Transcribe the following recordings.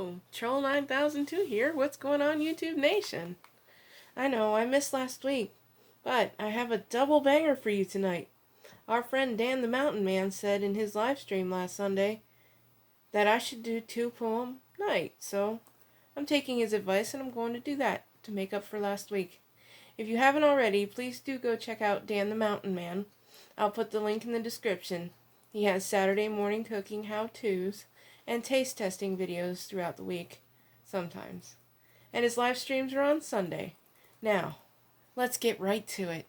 Hello, Troll 9002 here. What's going on, YouTube Nation? I know I missed last week, but I have a double banger for you tonight. Our friend Dan the Mountain Man said in his live stream last Sunday that I should do 2-poem night, so I'm taking his advice and I'm going to do that to make up for last week. If you haven't already, please do go check out Dan the Mountain Man. I'll put the link in the description. He has Saturday morning cooking how-tos and taste testing videos throughout the week, sometimes. And his live streams are on Sunday. Now, let's get right to it.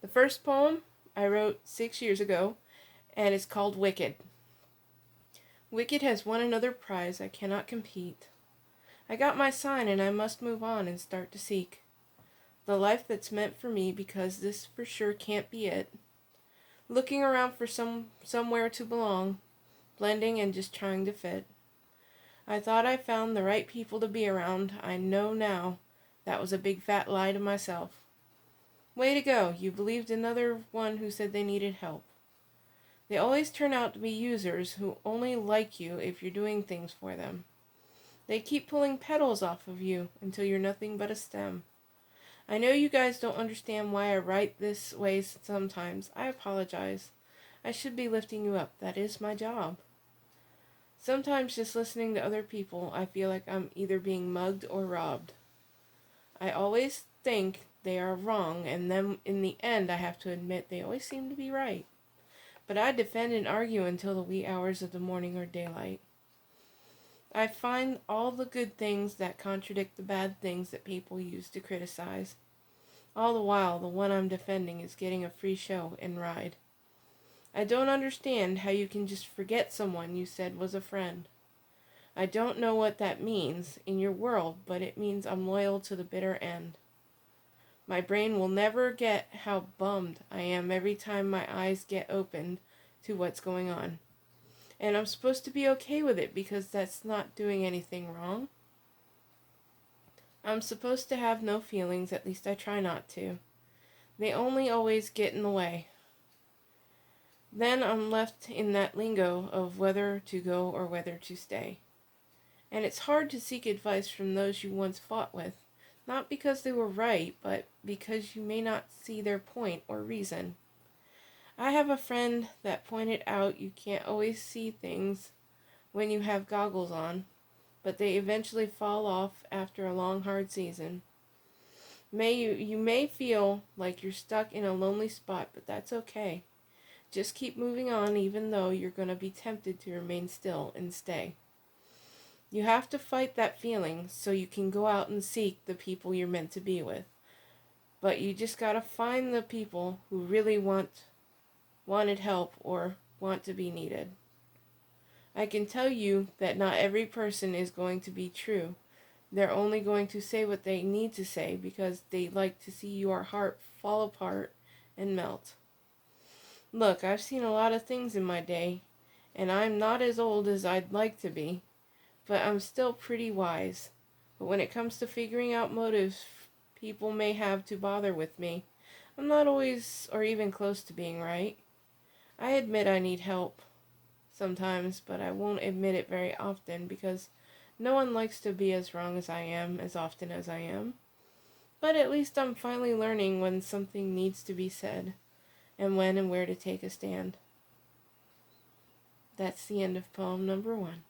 The first poem I wrote 6 years ago, and it's called Wicked. Wicked has won another prize, I cannot compete. I got my sign and I must move on and start to seek the life that's meant for me, because this for sure can't be it. Looking around for somewhere to belong, blending and just trying to fit. I thought I found the right people to be around. I know now that was a big fat lie to myself. Way to go, you believed another one who said they needed help. They always turn out to be users who only like you if you're doing things for them. They keep pulling petals off of you until you're nothing but a stem. I know you guys don't understand why I write this way sometimes. I apologize. I should be lifting you up. That is my job. Sometimes just listening to other people, I feel like I'm either being mugged or robbed. I always think they are wrong, and then in the end I have to admit they always seem to be right. But I defend and argue until the wee hours of the morning or daylight. I find all the good things that contradict the bad things that people use to criticize. All the while, the one I'm defending is getting a free show and ride. I don't understand how you can just forget someone you said was a friend. I don't know what that means in your world, but it means I'm loyal to the bitter end. My brain will never get how bummed I am every time my eyes get opened to what's going on. And I'm supposed to be okay with it because that's not doing anything wrong. I'm supposed to have no feelings, at least I try not to. They only always get in the way. Then I'm left in that lingo of whether to go or whether to stay. And it's hard to seek advice from those you once fought with, not because they were right, but because you may not see their point or reason. I have a friend that pointed out you can't always see things when you have goggles on, but they eventually fall off after a long, hard season. You may feel like you're stuck in a lonely spot, but that's okay. Just keep moving on, even though you're going to be tempted to remain still and stay. You have to fight that feeling so you can go out and seek the people you're meant to be with. But you just got to find the people who really wanted help or want to be needed. I can tell you that not every person is going to be true. They're only going to say what they need to say because they like to see your heart fall apart and melt. Look, I've seen a lot of things in my day, and I'm not as old as I'd like to be, but I'm still pretty wise. But when it comes to figuring out motives people may have to bother with me, I'm not always or even close to being right. I admit I need help sometimes, but I won't admit it very often because no one likes to be as wrong as I am as often as I am. But at least I'm finally learning when something needs to be said, and when and where to take a stand. That's the end of poem number 1.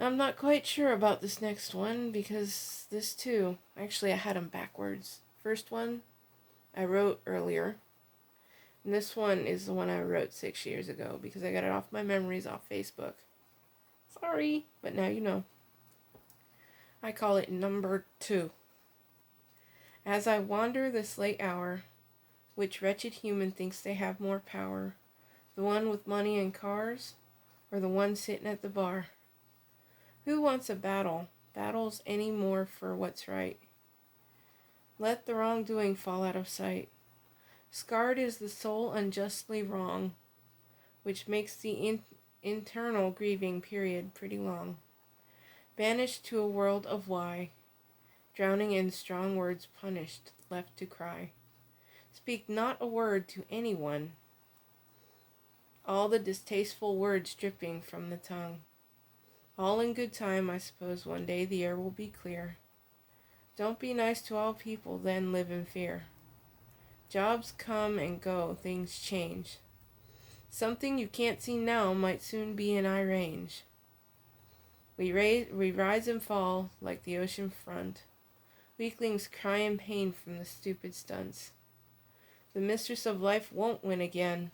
I'm not quite sure about this next one because this too, actually I had them backwards. First one I wrote earlier, and this one is the one I wrote 6 years ago because I got it off my memories off Facebook. Sorry, but now you know. I call it number 2. As I wander this late hour, which wretched human thinks they have more power? The one with money and cars, or the one sitting at the bar? Who wants a battles any more for what's right? Let the wrongdoing fall out of sight. Scarred is the soul unjustly wrong, which makes the internal grieving period pretty long. Banished to a world of why, drowning in strong words punished, left to cry. Speak not a word to anyone, all the distasteful words dripping from the tongue. All in good time, I suppose one day the air will be clear. Don't be nice to all people, then live in fear. Jobs come and go, things change. Something you can't see now might soon be in eye range. We rise and fall like the ocean front. Weaklings cry in pain from the stupid stunts. The mistress of life won't win again.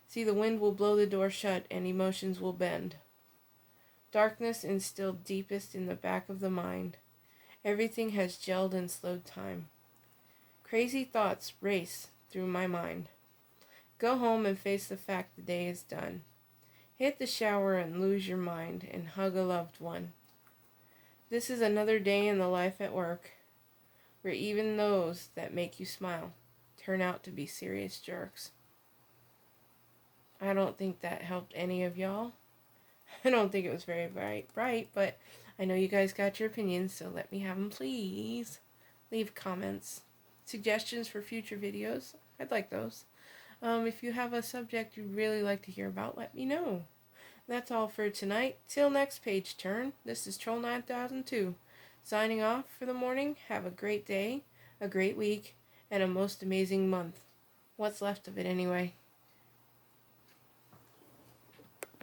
See, the wind will blow the door shut and emotions will bend. Darkness instilled deepest in the back of the mind. Everything has gelled and slowed time. Crazy thoughts race through my mind. Go home and face the fact the day is done. Hit the shower and lose your mind and hug a loved one. This is another day in the life at work, where even those that make you smile turn out to be serious jerks. I don't think that helped any of y'all. I don't think it was very bright, but I know you guys got your opinions, so let me have them, please. Leave comments. Suggestions for future videos. I'd like those. If you have a subject you'd really like to hear about, let me know. That's all for tonight. Till next page turn, this is Troll 9002. Signing off for the morning. Have a great day, a great week, and a most amazing month. What's left of it anyway.